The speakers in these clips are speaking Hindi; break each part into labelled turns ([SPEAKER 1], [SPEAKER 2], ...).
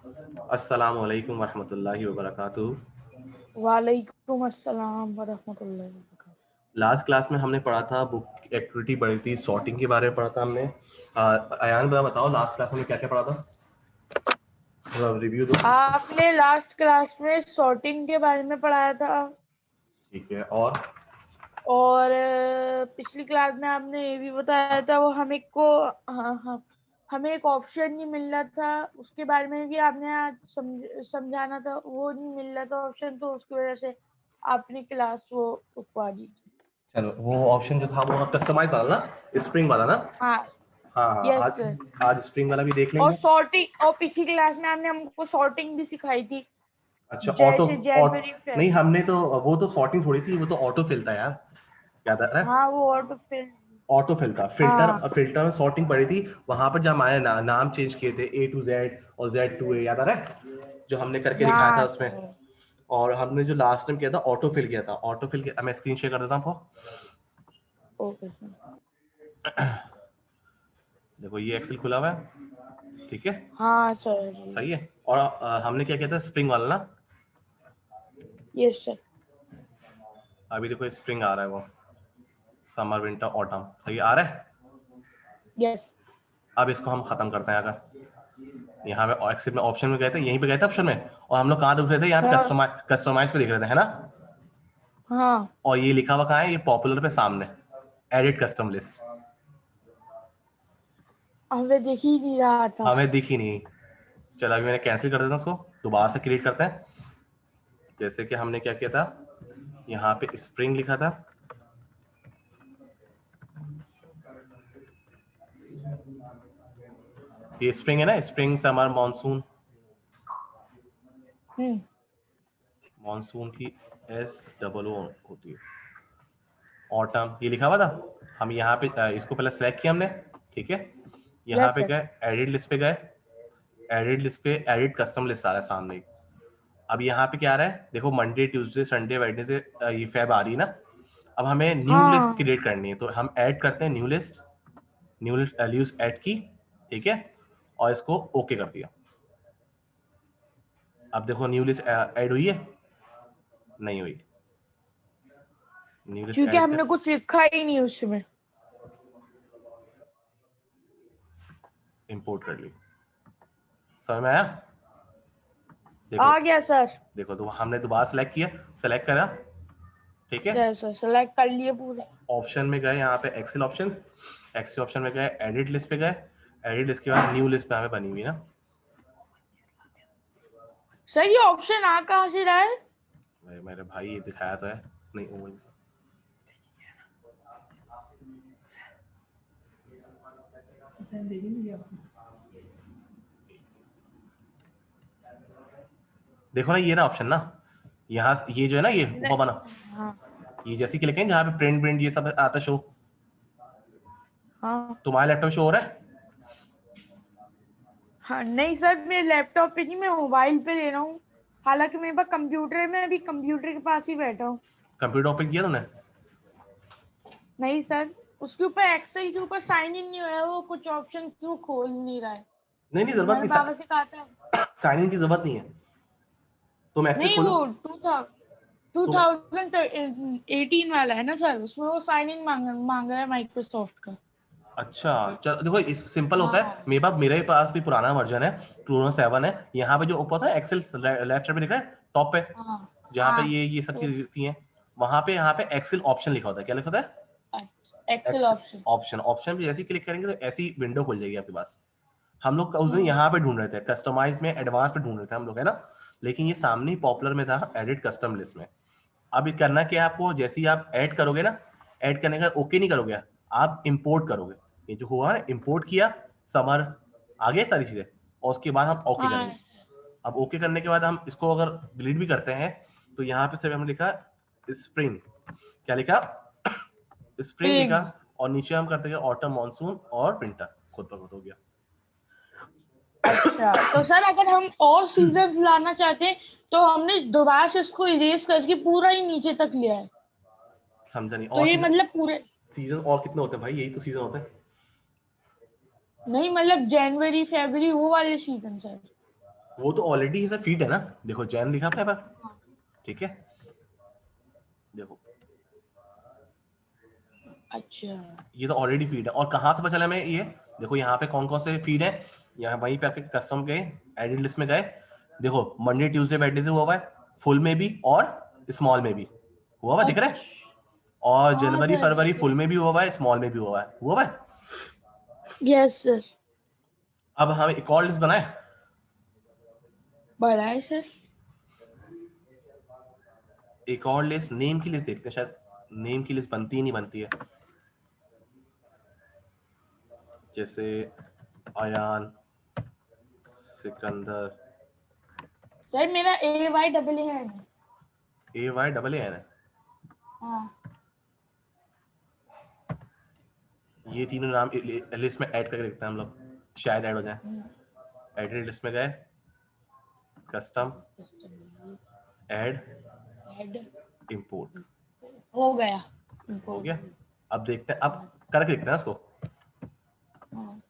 [SPEAKER 1] अस्सलामु अलैकुम वरहमतुल्लाहि वबरकातुहू।
[SPEAKER 2] वालेकुम अस्सलाम वरहमतुल्लाहि वबरकातुहू।
[SPEAKER 1] लास्ट क्लास में हमने पढ़ा था, बुक एक्टिविटी पढ़ी थी, सॉर्टिंग के बारे में पढ़ा था हमने। अयान बताओ लास्ट क्लास में क्या क्या पढ़ा था, रिव्यू दो।
[SPEAKER 2] आपने लास्ट क्लास में सॉर्टिंग के बारे में पढ़ाया था
[SPEAKER 1] ठीक है, और
[SPEAKER 2] पिछली क्लास में आपने ये भी बताया था वो हमें एक ऑप्शन नहीं मिल रहा था, उसके बारे में भी आपने आज समझाना था। वो नहीं मिल रहा था ऑप्शन, तो उसकी वजह से आपने क्लास वो रुकवा दी थी।
[SPEAKER 1] चलो वो ऑप्शन जो था वो कस्टमाइज वाला ना, स्प्रिंग वाला ना।
[SPEAKER 2] हाँ।
[SPEAKER 1] हाँ हाँ,
[SPEAKER 2] यस
[SPEAKER 1] आज
[SPEAKER 2] सर।
[SPEAKER 1] आज स्प्रिंग वाला भी देख
[SPEAKER 2] और
[SPEAKER 1] लेंगे।
[SPEAKER 2] सॉर्टिंग, और पिछली क्लास में आपने हमको सॉर्टिंग भी सिखाई थी,
[SPEAKER 1] अच्छा,
[SPEAKER 2] जैसे जनवरी
[SPEAKER 1] नहीं,
[SPEAKER 2] फेब।
[SPEAKER 1] हमने तो वो तो सॉर्टिंग थोड़ी थी, वो तो ऑटो फिल था यार, याद आ रहा है?
[SPEAKER 2] हाँ, वो ऑटो फिल।
[SPEAKER 1] ऑटो फिल था।
[SPEAKER 2] हाँ
[SPEAKER 1] फिल्टर में सॉर्टिंग पड़ी थी, वहां पर जब हमारे नाम चेंज किए थे, ए टू जेड और जेड टू ए, याद आ रहा है जो हमने करके दिखाया था
[SPEAKER 2] हाँ
[SPEAKER 1] उसमें।
[SPEAKER 2] सर।
[SPEAKER 1] और हमने जो लास्ट टाइम किया था ऑटो फिल किया था, ऑटो फिल मैं स्क्रीन शेयर कर देता हूँ आपको।
[SPEAKER 2] Okay sir.
[SPEAKER 1] देखो ये एक्सेल खुला हुआ है, ठीक है,
[SPEAKER 2] हाँ सर।
[SPEAKER 1] सही है। और हमने क्या किया था, स्प्रिंग वाला ना।
[SPEAKER 2] Yes sir.
[SPEAKER 1] अभी देखो स्प्रिंग आ रहा है, वो समर विंटर ऑटम, सही आ रहा है।
[SPEAKER 2] यस।
[SPEAKER 1] अब इसको हम खत्म करते हैं। अगर यहाँ पे एक्सेल में ऑप्शन में गए थे, यहीं पे गए थे ऑप्शन में, और हम लोग कहाँ देख रहे थे, यहाँ पे
[SPEAKER 2] हाँ।
[SPEAKER 1] कस्टमाइज पे दिख रहे थे, है ना।
[SPEAKER 2] हाँ,
[SPEAKER 1] और ये लिखा हुआ कहाँ है, ये पॉपुलर पे सामने, एडिट कस्टम लिस्ट।
[SPEAKER 2] हमें दिख ही नहीं रहा था।
[SPEAKER 1] हमें दिख ही नहीं। चलो अभी मैंने कैंसिल कर देता हूँ, उसको दोबारा से क्रिएट करते हैं। जैसे कि हमने क्या किया था, यहाँ पे स्प्रिंग लिखा था, ये स्प्रिंग है ना, स्प्रिंग समर मानसून।
[SPEAKER 2] हम्म।
[SPEAKER 1] मानसून की SOO होती है, ऑटम ये लिखा हुआ था। हम यहाँ पे इसको पहले सेलेक्ट किया हमने, ठीक है। यहाँ
[SPEAKER 2] यस
[SPEAKER 1] पे
[SPEAKER 2] सर।
[SPEAKER 1] गए, एडिट लिस्ट पे गए, एडिट लिस्ट पे एडिट कस्टम लिस्ट आ रहा है सामने। अब यहाँ पे क्या आ रहा है, देखो मंडे ट्यूसडे संडे वेडनेसडे, ये फेब आ रही है ना। अब हमें न्यू लिस्ट
[SPEAKER 2] हाँ।
[SPEAKER 1] क्रिएट करनी है, तो हम ऐड करते हैं new list, new list values add की, ठीक है, और इसको ओके कर दिया। अब देखो न्यू लिस्ट ऐड हुई है, नहीं हुई। न्यू लिस्ट
[SPEAKER 2] क्योंकि
[SPEAKER 1] ऐड
[SPEAKER 2] हमने
[SPEAKER 1] कर,
[SPEAKER 2] कुछ लिखा ही नहीं उसमें।
[SPEAKER 1] इंपोर्ट कर ली, समझ में आया। देखो
[SPEAKER 2] आ गया सर।
[SPEAKER 1] देखो, तो हमने दोबारा सेलेक्ट किया, सेलेक्ट करा, ठीक है।
[SPEAKER 2] यस सर, सेलेक्ट कर लिए पूरे।
[SPEAKER 1] ऑप्शन में गए, यहाँ पे एक्सेल ऑप्शन, एक्सेल ऑप्शन में गए, एडिट लिस्ट पे गए, एडिट लिस्ट के बाद न्यू लिस्ट पे हमें बनी हुई ना।
[SPEAKER 2] सर ये ऑप्शन आ कहाँ से रहा है?
[SPEAKER 1] मेरे भाई ये दिखाया तो है, नहीं वो देखो ना, ये ना ऑप्शन ना, यहाँ ये जो है ना, ये ऊपर बना,
[SPEAKER 2] हाँ।
[SPEAKER 1] ये जैसे क्लिक है जहाँ पे प्रिंट प्रिंट ये सब आता शो,
[SPEAKER 2] हाँ।
[SPEAKER 1] तुम्हारे लैपटॉप शो हो रहा है।
[SPEAKER 2] हाँ नहीं सर, मेरे लैपटॉप पे नहीं, मैं मोबाइल पे ले रहा हूँ। हालांकि मेरे पास कंप्यूटर है, मैं अभी कंप्यूटर के पास ही बैठा हूँ।
[SPEAKER 1] कंप्यूटर ओपन किया तुमने?
[SPEAKER 2] नहीं सर, उसके ऊपर एक्सेल के ऊपर साइन इन नहीं हुआ है, वो कुछ ऑप्शन वो खोल नहीं रहा है।
[SPEAKER 1] नहीं नहीं,
[SPEAKER 2] तो
[SPEAKER 1] जरूरत
[SPEAKER 2] मैंने बाबा से कहा था।
[SPEAKER 1] नहीं, साइन इन की जरूरत नहीं है। तुम एक्सेल
[SPEAKER 2] नहीं,
[SPEAKER 1] खोलो,
[SPEAKER 2] वो टू
[SPEAKER 1] तुम,
[SPEAKER 2] थाउजेंड 18 वाला है ना सर, उसमें वो साइन इन मांग रहा है माइक्रोसॉफ्ट का।
[SPEAKER 1] अच्छा चलो देखो, इस सिंपल होता है।
[SPEAKER 2] हाँ।
[SPEAKER 1] मेरे पास भी पुराना वर्जन है, 207 है। यहाँ पे जो ऊपर था एक्सेल, लेफ्ट साइड पे दिख रहा है टॉप पे,
[SPEAKER 2] हाँ।
[SPEAKER 1] जहाँ पे
[SPEAKER 2] हाँ।
[SPEAKER 1] ये सब
[SPEAKER 2] तो
[SPEAKER 1] चीजें दिखती हैं, वहां पे यहाँ पे एक्सेल ऑप्शन लिखा होता है। क्या लिखा होता है?
[SPEAKER 2] Excel
[SPEAKER 1] excel
[SPEAKER 2] option.
[SPEAKER 1] Option. Option पे जैसे क्लिक करेंगे तो ऐसी विंडो खुल जाएगी आपके पास। हम लोग उस दिन
[SPEAKER 2] हम्म।
[SPEAKER 1] यहाँ पे ढूंढ रहे थे, कस्टमाइज में एडवांस पे ढूंढ रहे थे हम लोग, है ना। लेकिन ये सामने ही पॉपुलर में था, एडिट कस्टम लिस्ट में। अब ये करना क्या है आपको, जैसे ही आप ऐड करोगे ना, ऐड करने का ओके नहीं करोगे, आप इंपोर्ट करोगे। ये जो हुआ ना, इंपोर्ट किया, समर, आगे सारी चीजें, और उसके बाद हम ओके
[SPEAKER 2] हाँ।
[SPEAKER 1] करेंगे। अब ओके करने के बाद हम इसको अगर डिलीट भी करते हैं, तो यहाँ पे सिर्फ हमने लिखा स्प्रिंग, क्या लिखा, स्प्रिंग लिखा,
[SPEAKER 2] स्प्रिंग।
[SPEAKER 1] और नीचे हम करते हैं ऑटम मानसून और विंटर, खुद ब खुद हो गया।
[SPEAKER 2] अच्छा, तो सर अगर हम और सीजन लाना चाहते हैं, तो हमने दोबारा से इसको इरेज करके पूरा ही नीचे तक लिया है।
[SPEAKER 1] समझा नहीं,
[SPEAKER 2] तो
[SPEAKER 1] और
[SPEAKER 2] ये
[SPEAKER 1] सीजन,
[SPEAKER 2] मतलब पूरे
[SPEAKER 1] सीजन और कितने होते हैं भाई, यही तो सीजन होते हैं।
[SPEAKER 2] नहीं, मतलब जनवरी फरवरी वो वाले सीजन सर।
[SPEAKER 1] वो तो ऑलरेडी इसे फीड है ना, देखो जैन लिखा अपने पर, ठीक है, देखो
[SPEAKER 2] अच्छा
[SPEAKER 1] ये तो ऑलरेडी फीड है। और कहाँ से पता चला हमें ये, देखो यहाँ पे कौन कौन से फीड है, यहाँ वहीं पे आपके कस्टम गए, एडिट लिस्ट में गए, देखो मंडे ट्यूसडे वेडनेसडे हुआ हुआ है, फुल में भी और स्मॉल में भी हुआ हुआ दिख रहा है, और
[SPEAKER 2] हाँ
[SPEAKER 1] जनवरी
[SPEAKER 2] सर।
[SPEAKER 1] फरवरी फुल में भी हुआ हुआ है, स्मॉल में भी हुआ हुआ है।
[SPEAKER 2] Yes sir.
[SPEAKER 1] अब हम एक और लिस्ट बनाए,
[SPEAKER 2] बढ़ाए सर।
[SPEAKER 1] एक और लिस्ट, नेम की लिस्ट देखते हैं, शायद नेम की लिस्ट बनती ही नहीं बनती है, जैसे अयान, सिकंदर,
[SPEAKER 2] सर मेरा AY है।
[SPEAKER 1] AYAAN है,
[SPEAKER 2] हाँ
[SPEAKER 1] ये तीनों नाम लिस्ट में ऐड करके देखते हैं हम लोग, शायद ऐड हो जाए। एडिट लिस्ट में गए, कस्टम, ऐड,
[SPEAKER 2] ऐड
[SPEAKER 1] इंपोर्ट,
[SPEAKER 2] हो गया।
[SPEAKER 1] हो गया। अब देखते हैं, अब करके देखते हैं इसको,
[SPEAKER 2] हाँ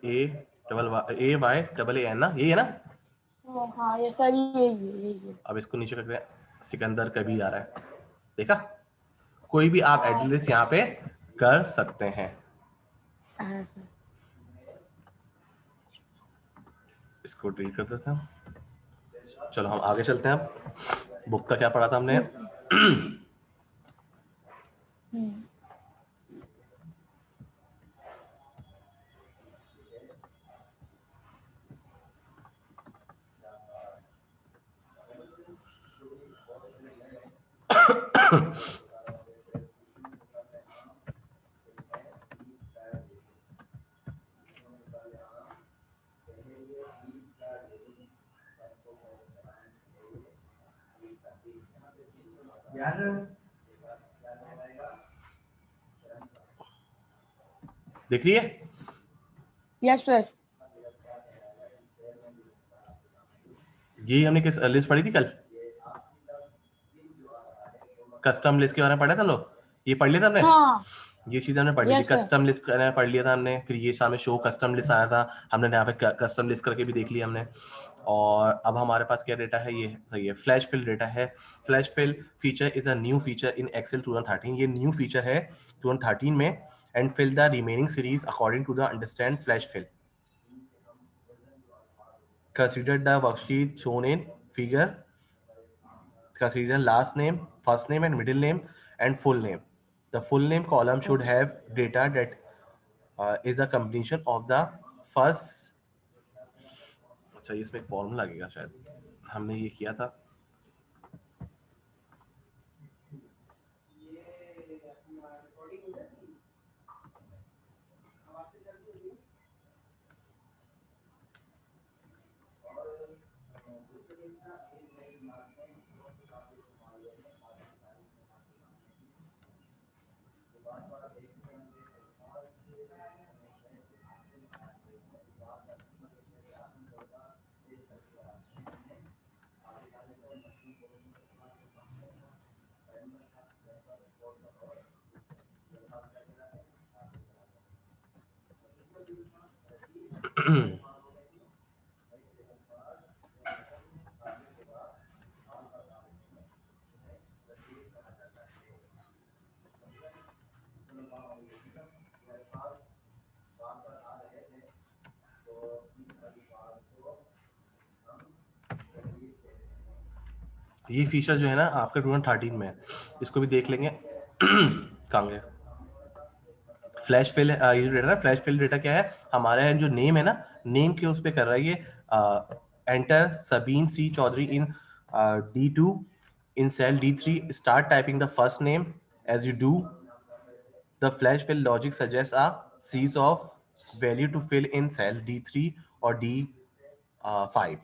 [SPEAKER 1] AYAAN ना, यही है ना।
[SPEAKER 2] हाँ ये सर यही है।
[SPEAKER 1] अब इसको नीचे करते हैं, सिकंदर कभी आ रहा है, देखा, कोई भी आप एडिट लिस्ट यहाँ पे कर सकते हैं।
[SPEAKER 2] हाँ सर।
[SPEAKER 1] इसको डिलीट कर देते हैं, चलो हम आगे चलते हैं। अब बुक का क्या पढ़ा था हमने, देख रही है,
[SPEAKER 2] यस सर।
[SPEAKER 1] यही हमने किस लिस्ट पढ़ी थी कल, कस्टम लिस्ट के बारे में पढ़ा था लोग, ये पढ़ लिया था हमने,
[SPEAKER 2] हाँ
[SPEAKER 1] ये चीज हमने पढ़ ली थी,
[SPEAKER 2] यस सर।
[SPEAKER 1] कस्टम लिस्ट पढ़ लिया था हमने, फिर ये सामने शो कस्टम लिस्ट आया था, हमने यहाँ पे कस्टम लिस्ट करके भी देख लिया हमने। और अब हमारे पास क्या डेटा है, ये सही है, फ्लैश फिल डेटा है। Flash fill feature is a new feature in excel 2013, ये न्यू फीचर है 2013 में, and fill the remaining series according to the understand flash fill, consider the worksheet shown in figure, consider last name, first name and middle name and full name. The full name column should have data that is the combination of the first, अच्छा इसमें एक फॉर्मूला लगेगा शायद, हमने ये किया था, ये फीचर जो है ना आपके 2013 में है, इसको भी देख लेंगे। कहाँ गए फ्लैश फिल, ये जो डेटा ना, फ्लैश फिल डेटा क्या है, हमारा जो नेम है ना, नेम के उस पर कर रहा है ये, enter Sabeen C Chaudhary in D2 in cell D3, start typing the first name. As you do, the flash fill logic suggests a series of value to fill in cell D3 or D5.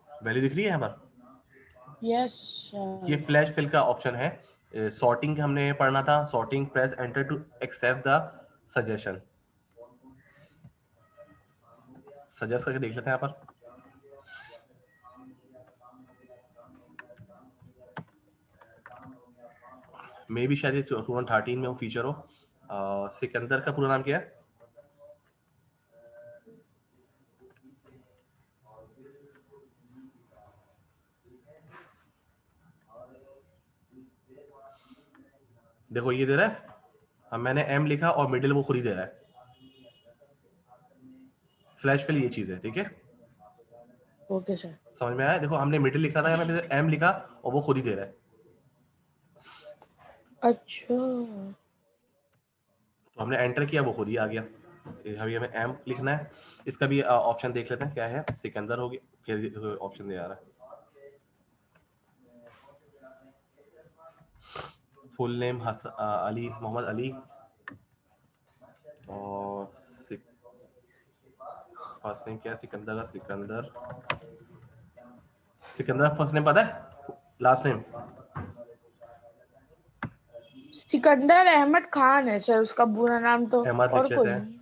[SPEAKER 1] Value दिख रही है यहाँ पर,
[SPEAKER 2] यस
[SPEAKER 1] ये
[SPEAKER 2] सर।
[SPEAKER 1] फ्लैश फिल का ऑप्शन है। सॉर्टिंग हमने पढ़ना था, sorting press enter to accept the suggestion, suggest करके देख लेते हैं यहाँ पर, मे भी शायद ये 2013 में वो फीचर हो। सिकंदर का पूरा नाम क्या है, देखो ये दे रहा है, अब मैंने एम लिखा और मिडिल वो खुद ही दे रहा है। फ्लैश फिल ये चीज है, ठीक है।
[SPEAKER 2] Okay sir.
[SPEAKER 1] समझ में आया? देखो हमने मिडिल लिखा था, मैंने एम लिखा और वो खुद ही दे रहा है।
[SPEAKER 2] अच्छा,
[SPEAKER 1] तो हमने एंटर किया, वो खुद ही आ गया। अभी हमें एम लिखना है। इसका भी ऑप्शन देख लेते हैं क्या है। सिकंदर हो गया, फिर ऑप्शन दे आ रहा है। फुल नेम अली, मोहम्मद अली, और फर्स्ट नेम क्या है सिकंदर का? सिकंदर, सिकंदर फर्स्ट नेम पता है? लास्ट नेम
[SPEAKER 2] सिकंदर अहमद खान है सर उसका पूरा नाम तो,
[SPEAKER 1] अहमद
[SPEAKER 2] और
[SPEAKER 1] लिख लेते
[SPEAKER 2] कोई
[SPEAKER 1] हैं।
[SPEAKER 2] नहीं।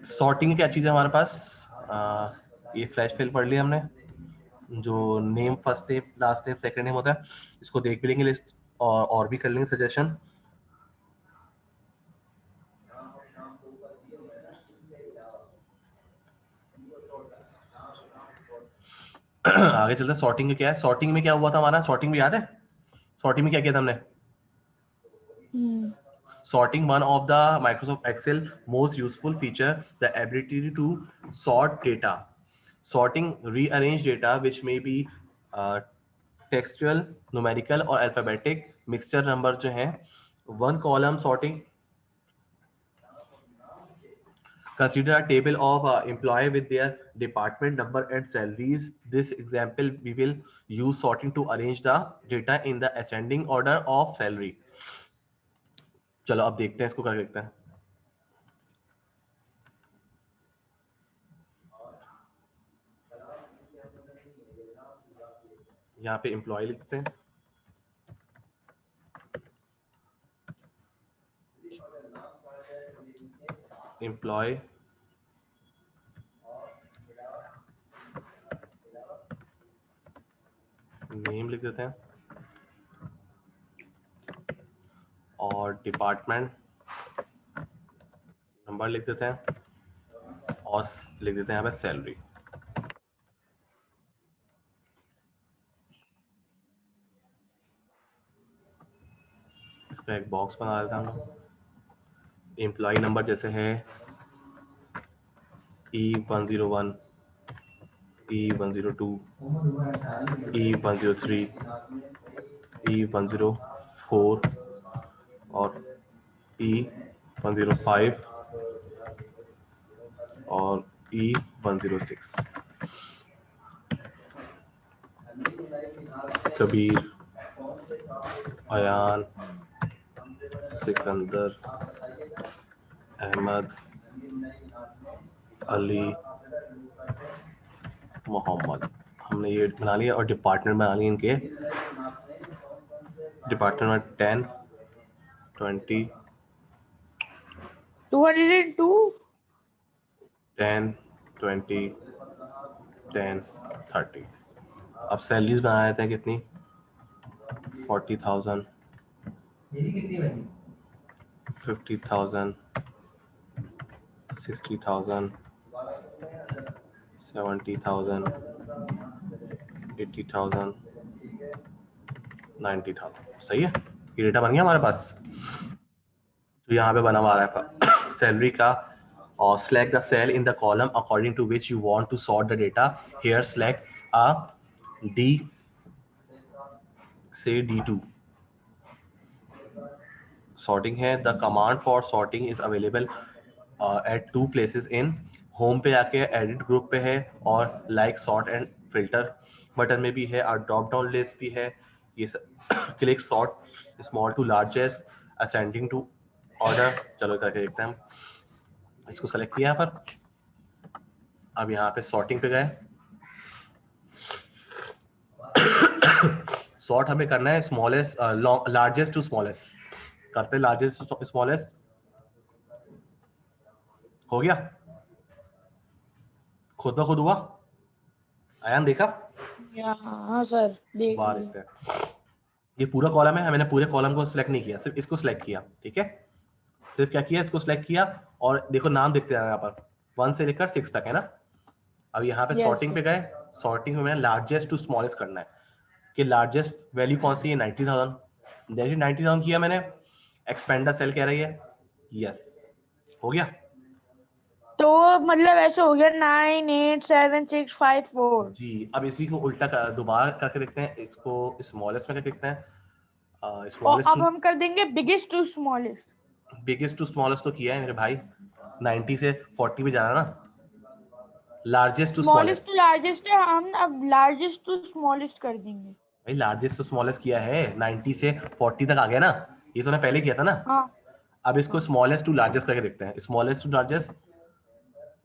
[SPEAKER 1] सॉर्टिंग क्या चीज है हमारे पास? ये फ्लैश फिल पढ़ लिया हमने। जो name, first name, last name, second name होता है, इसको देख भी लेंगे लिस्ट, और भी कर लेंगे सजेशन। आगे चलते हैं। सॉर्टिंग में क्या है? सॉर्टिंग में क्या हुआ था हमारा? सॉर्टिंग में याद है? सॉर्टिंग में क्या किया था हमने? Sorting, one of the Microsoft Excel most useful feature, the ability to sort data. Sorting rearrange data which may be textual, numerical or alphabetic mixture number जो है। one column sorting, consider a table of employee with their department number and salaries. This example we will use sorting to arrange the data in the ascending order of salary. चलो अब देखते हैं इसको, करके देखते हैं। यहाँ पे एम्प्लॉय लिखते हैं, एम्प्लॉय नेम लिख देते हैं, और डिपार्टमेंट नंबर लिख देते हैं, और लिख देते हैं यहाँ पे सैलरी। इसका एक बॉक्स बना देते हैं हम लोग। एम्प्लॉय नंबर जैसे है E101, E102, E103, E104 और E105 और E106। कबीर, अयान, सिकंदर, अहमद, अली, मोहम्मद, हमने ये बना लिया। और डिपार्टमेंट बना लिए इनके। डिपार्टमेंट 10, 20,
[SPEAKER 2] 202,
[SPEAKER 1] 10, 20, 10, 30। अब सैलरीज बना देते हैं कितनी? 40,000, 50,000, 60,000, 70,000, 80,000, 90,000। सही है, ये डेटा बन गया हमारे पास। तो यहाँ पे बना हुआ आ रहा है सैलरी का। और select the cell in the column according to which you want to sort the data. Here select a D, say D2. Sorting है। The command for sorting is available at two places in home पे आके edit group पे है, और like sort and filter button में भी है, और ड्रॉप डाउन लिस्ट भी है। ये click sort small to largest ascending to order। चलो करके देखते हैं हम। इसको सेलेक्ट किया यहाँ पर, अब यहाँ पे सॉर्टिंग पे गए, सॉर्ट हमें करना है स्मॉलेस्ट लार्जेस्ट टू स्मॉलेस्ट, करते लार्जेस्ट टू स्मॉलेस्ट। हो गया, खुद ब खुद हुआ, आयान देखा?
[SPEAKER 2] हाँ सर, देख
[SPEAKER 1] वाह,
[SPEAKER 2] लिया।
[SPEAKER 1] देखते हैं। ये पूरा कॉलम है, मैंने पूरे कॉलम को सिलेक्ट नहीं किया, सिर्फ इसको सिलेक्ट किया, ठीक है, सिर्फ क्या किया, इसको सिलेक्ट किया। और देखो नाम देखते हैं यहाँ पर 1 से लेकर 6 तक है ना। अब यहाँ पे
[SPEAKER 2] यस
[SPEAKER 1] सॉर्टिंग पे गए, सॉर्टिंग में मैंने लार्जेस्ट टू स्मॉलेस्ट करना है कि लार्जेस्ट वैल्यू कौन सी है, 90,000। देखिए 90,000 किया मैंने, एक्सपेंडर सेल कह रही है, यस, हो गया।
[SPEAKER 2] तो मतलब ऐसे हो गया 987654।
[SPEAKER 1] जी, अब इसी को उल्टा दोबारा करके देखते हैं, इसको स्मॉलेस्ट में करके देखते हैं,
[SPEAKER 2] और
[SPEAKER 1] स्मॉलेस्ट
[SPEAKER 2] अब
[SPEAKER 1] टू
[SPEAKER 2] हम कर देंगे biggest to smallest.
[SPEAKER 1] Biggest to smallest तो किया है मेरे भाई, 90 से 40 पे जाना ना, largest to
[SPEAKER 2] smallest
[SPEAKER 1] smallest.
[SPEAKER 2] To largest है, हम अब लार्जेस्ट टू स्मॉलेस्ट कर देंगे।
[SPEAKER 1] भाई लार्जेस्ट टू स्मॉलेस्ट किया है, 90 से 40 तक आ गया ना, ये तो मैं पहले किया था ना।
[SPEAKER 2] हाँ
[SPEAKER 1] अब इसको
[SPEAKER 2] हाँ।
[SPEAKER 1] स्मॉलेस्ट टू लार्जेस्ट करके देखते हैं, स्मॉलेस्ट टू लार्जेस्ट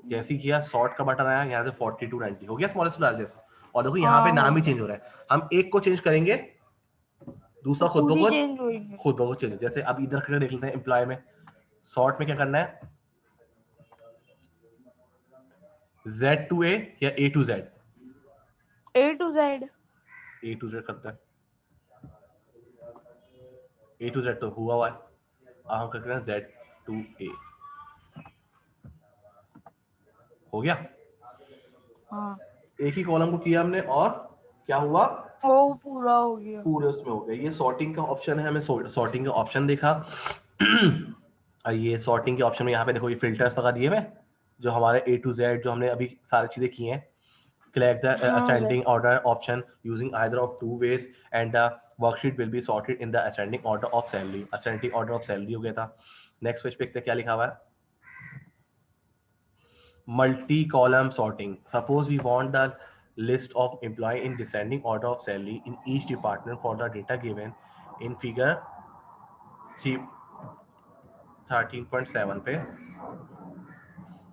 [SPEAKER 1] जैसे ही किया, सॉर्ट का बटन आया यहाँ से 40 टू 90 हो गया स्मॉलेस्ट टू लार्जेस्ट। और देखो यहाँ पे
[SPEAKER 2] हाँ हो
[SPEAKER 1] नाम भी
[SPEAKER 2] गया।
[SPEAKER 1] चेंज हो रहा है, हम एक को चेंज करेंगे,
[SPEAKER 2] तो
[SPEAKER 1] दूसरा खुद ब
[SPEAKER 2] खुद ही
[SPEAKER 1] खुद,
[SPEAKER 2] चेंज होंगे।
[SPEAKER 1] खुद ब खुद चेंज। जैसे अब इधर करके देख लेते हैं एम्प्लॉय में, सॉर्ट में क्या करना है, Z टू A या A to Z?
[SPEAKER 2] A to Z।
[SPEAKER 1] A to Z करता है, A टू Z तो हुआ है, अब हम करते हैं Z टू A, हो गया।
[SPEAKER 2] हाँ,
[SPEAKER 1] एक ही कॉलम को किया हमने और क्या हुआ,
[SPEAKER 2] वो पूरा हो गया।
[SPEAKER 1] पूरे उसमें हो गया। ये सॉर्टिंग का ऑप्शन है, हमें सॉर्टिंग का ऑप्शन देखा। ये सॉर्टिंग के ऑप्शन में यहाँ पे देखो ये फिल्टर्स लगा दिए हुए, जो हमारे A टू Z जो हमने अभी सारी चीजें की हैं। Select the
[SPEAKER 2] हाँ sir.
[SPEAKER 1] ascending order option using either of two ways and the worksheet will be sorted in the ascending order of salary. Ascending order of salary हो गया था। नेक्स्ट पेज पे देखते हैं क्या लिखा हुआ है, multi column sorting. Suppose we want the list of employee in descending order of salary in each department for the data given in figure 3 13.7 पे,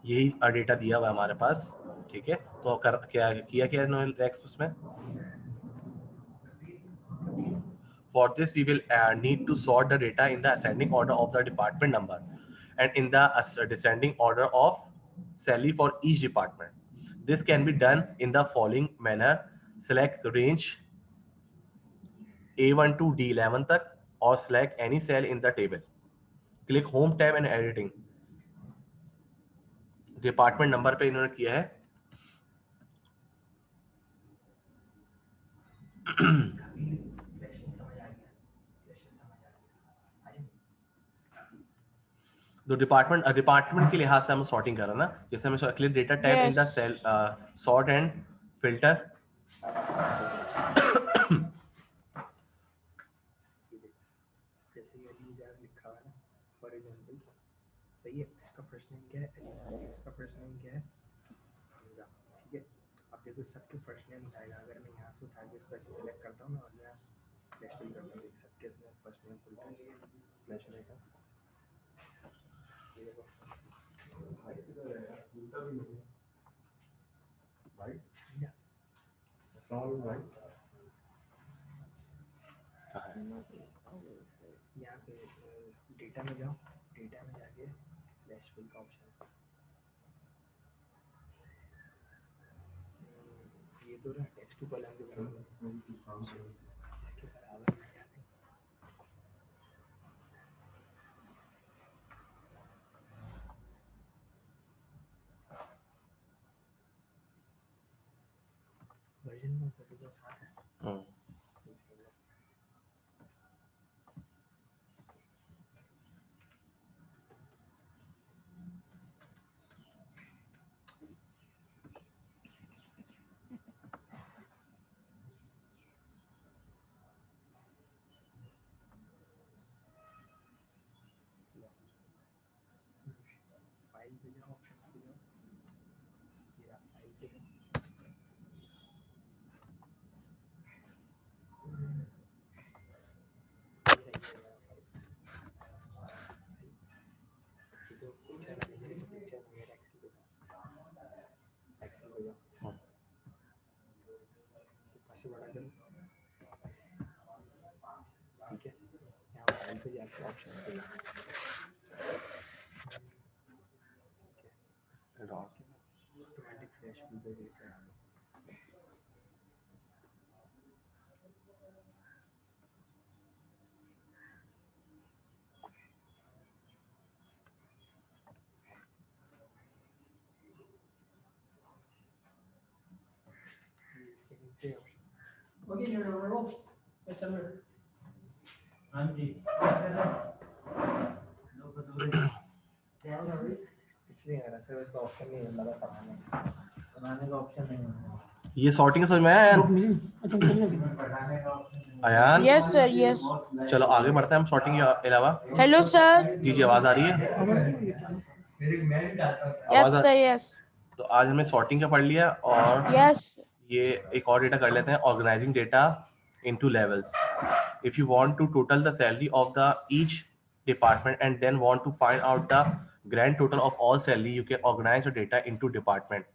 [SPEAKER 1] यही डेटा दिया हुआ है हमारे पास, ठीक है। तो कर क्या किया, क्या इन्होंने नेक्स्ट उसमें, for this we will need to sort the data in the ascending order of the department number and in the descending order of salary for each department. This can be done in the following manner: select range A1 to D11 तक or select any cell in the table. Click home tab and editing. Department number पे इन्होंने किया है, तो डिपार्टमेंट के लिहाज से हम सॉर्टिंग कर रहे हैं ना। जैसे हमें click data tab in the
[SPEAKER 2] yes.
[SPEAKER 1] Cell, sort and filter.
[SPEAKER 3] जैसे ये अलीजाज लिखा हुआ है ना, फॉर एग्जांपल, सही है, इसका फर्स्ट नेम क्या है अली, इसका फर्स्ट नेम क्या है हमजा, ठीक है। अब देखो सबके फर्स्ट नेम उठाएगा, अगर मैं यहाँ से उठा के इसको ऐसे सेलेक्ट करता हूँ ना और मैं फ्लैश फिल करता हूँ, देख सबके इसने फर्स्ट नेम खुलता है, फ्लैश रहेगा, ये देखो भाई, भाई यहाँ पे डेटा में जाओ, डेटा में जाके फ्लैश फिल का ऑप्शन, ये तो रहा टेक्स्ट टू कॉलम के बराबर, इसके बराबर में जाके वर्जन में 2007 है। फाइल पे जाओ, ऑप्शंस पे जाओ, ये आप फाइल पे हो जाओ, ऊपर से बड़ा करो, ठीक है। यहाँ फाइल पे जाके ऑप्शन पे जाओ, ऑटोमेटिक फ्लैश भी दे देता है। इसके नीचे इसलिए मेरा सर इसका ऑप्शन नहीं लगा बनाने का ऑप्शन नहीं है।
[SPEAKER 1] ये सॉर्टिंग समझ में आया यार? Ayaan,
[SPEAKER 2] yes sir, yes.
[SPEAKER 1] चलो आगे बढ़ते हैं हम सॉर्टिंग के अलावा।
[SPEAKER 2] Hello sir.
[SPEAKER 1] जी जी, आवाज आ रही है?
[SPEAKER 2] Yes sir, yes.
[SPEAKER 1] तो आज हमने सॉर्टिंग का पढ़ लिया और
[SPEAKER 2] यस।
[SPEAKER 1] ये एक और डेटा कर लेते हैं, organising data into levels. If you want to total the salary of the each department and then want to find out the grand total of all salary, you can organize the data into department.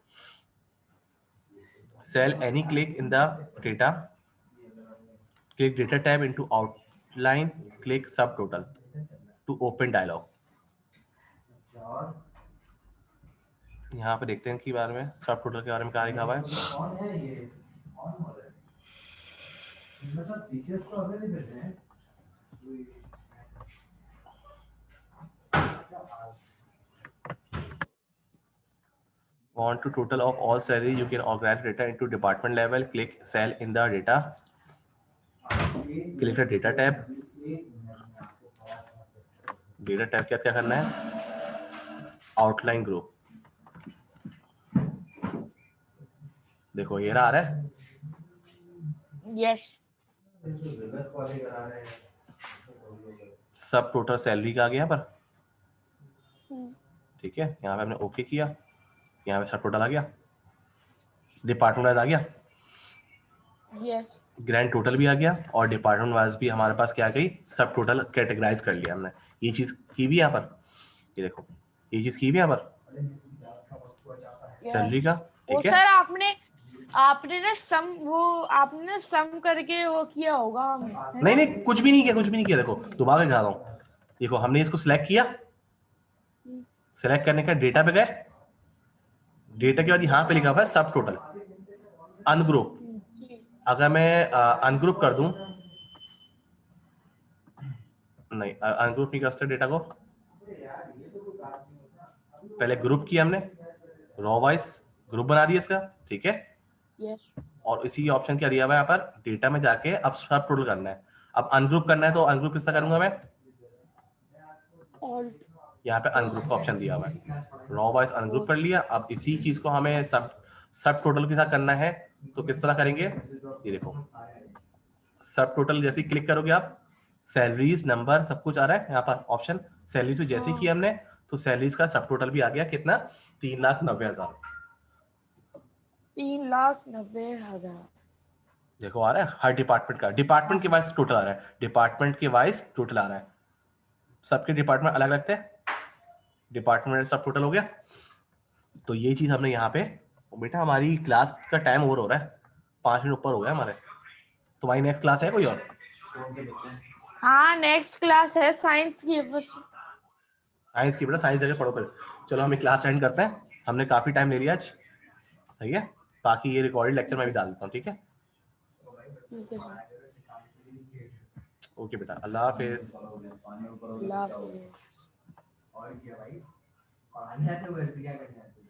[SPEAKER 1] Cell any, click in the data, click data tab into outline, click subtotal to open dialog. यहाँ पे देखते हैं कि बारे में सब टोटल के बारे में क्या लिखा हुआ है। Want to total of all salary, you can organize data into department level, click cell in the data, click the data tab. Data tab क्या क्या करना है, आउटलाइन ग्रुप। देखो ये रहा आ रहा है,
[SPEAKER 2] यस।
[SPEAKER 1] सब टोटल सैलरी का आ गया पर, ठीक है। यहाँ पे हमने ओके किया, यहाँ पे सब टोटल आ गया, डिपार्टमेंट वाइज आ गया,
[SPEAKER 2] यस।
[SPEAKER 1] ग्रैंड टोटल भी आ गया और डिपार्टमेंट वाइज भी हमारे पास क्या आ गई, सब टोटल कैटेगराइज कर लिया हमने। ये चीज की भी यहाँ पर, ये देखो ये चीज की भी यहाँ पर सैलरी का, ठीक है।
[SPEAKER 2] सर आपने ना आपने सम करके वो किया होगा।
[SPEAKER 1] नहीं नहीं, कुछ भी नहीं किया, कुछ भी नहीं किया। देखो दोबारा दिखा रहा हूँ, देखो हमने इसको सिलेक्ट किया, सिलेक्ट करने का डेटा पे गए, डेटा के बाद यहाँ पे लिखा हुआ है सब टोटल अनग्रुप। अगर मैं अनग्रुप कर दूं, नहीं अनग्रुप नहीं कर सकते डेटा को, पहले ग्रुप किया हमने, रॉ वाइज ग्रुप बना दिया इसका, ठीक है। और इसी ऑप्शन क्या दिया हुआ है यहाँ पर, डेटा में जाके अब सब टोटल करना है। अब अनग्रुप करना है तो अनग्रुप किसका करूंगा मैं, यहाँ पे अनग्रुप का ऑप्शन दिया हुआ है, रॉ वाइज अनग्रुप कर लिया। अब इसी चीज को हमें सब टोटल के साथ करना है, तो किस तरह करेंगे, ये देखो सब टोटल जैसे क्लिक करोगे आप, सैलरीज नंबर सब कुछ आ रहा है यहाँ पर ऑप्शन। सैलरीज को जैसे किया हमने तो सैलरीज का सब टोटल भी आ गया, कितना, 3,90,000।
[SPEAKER 2] 3,90,000
[SPEAKER 1] देखो आ रहा है हर डिपार्टमेंट का, डिपार्टमेंट के वाइज टोटल आ रहा है, डिपार्टमेंट के वाइज टोटल आ रहा है। सबके डिपार्टमेंट अलग लगते हैं, डिपार्टमेंट सब टोटल हो गया। तो ये चीज हमने यहाँ पे, बेटा हमारी क्लास का टाइम ओवर हो रहा है, 5 मिनट ऊपर हो गया हमारे। तुम्हारी नेक्स्ट क्लास है कोई और?
[SPEAKER 2] हाँ नेक्स्ट क्लास है साइंस की,
[SPEAKER 1] साइंस की, बेटा साइंस जगह पढ़ो फिर। चलो हम क्लास एंड करते हैं, हमने काफी टाइम ले लिया आज, सही है। बाकी ये रिकॉर्डेड लेक्चर मैं भी डाल देता हूँ, ठीक है। ओके बेटा, अल्लाह हाफिज।
[SPEAKER 3] और क्या भाई, पढ़ाने आते हो घर से क्या करने आते हो?